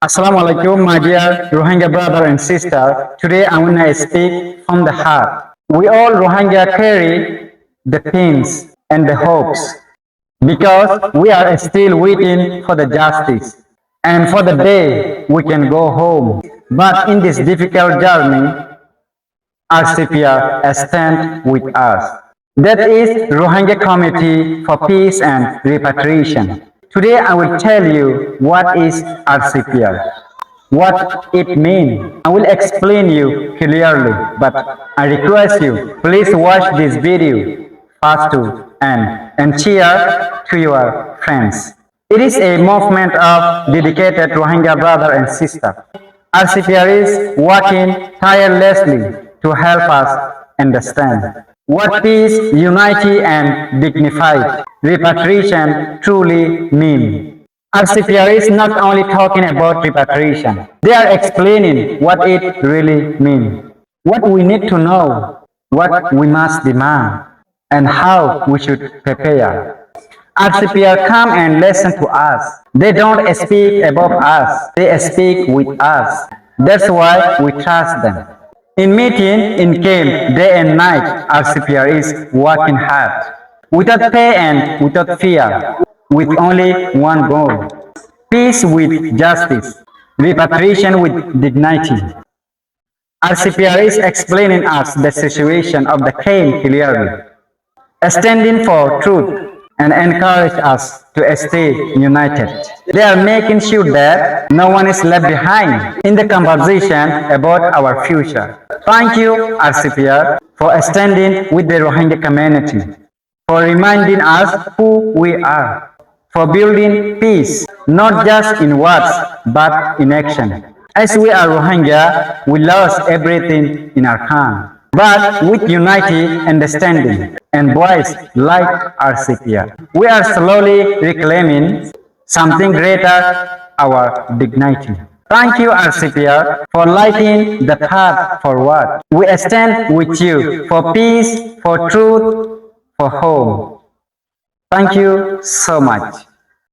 Assalamu alaikum, my dear Rohingya brother and sister. Today I want to speak from the heart. We all Rohingya carry the pains and the hopes because we are still waiting for the justice and for the day we can go home. But in this difficult journey, RCPR stand with us. That is Rohingya Committee for Peace and Repatriation. Today I will tell you what is RCPR, what it means. I will explain you clearly, but I request you, please watch this video fast too and share to your friends. It is a movement of dedicated Rohingya brother and sister. RCPR is working tirelessly to help us understand what peace, unity, and dignified repatriation truly mean. RCPR is not only talking about repatriation, they are explaining what it really means, what we need to know, what we must demand, and how we should prepare. RCPR come and listen to us. They don't speak above us, they speak with us. That's why we trust them. In meeting, in camp, day and night, RCPR is working hard, without pay and without fear, with only one goal: peace with justice, repatriation with dignity. RCPR is explaining us the situation of the camp clearly, standing for truth, and encourage us to stay united. They are making sure that no one is left behind in the conversation about our future. Thank you, RCPR, for standing with the Rohingya community, for reminding us who we are, for building peace, not just in words, but in action. As we are Rohingya, we lost everything in our hand. But with unity, understanding, and voice like RCPR, we are slowly reclaiming something greater, our dignity. Thank you, RCPR, for lighting the path forward. We stand with you for peace, for truth, for home. Thank you so much.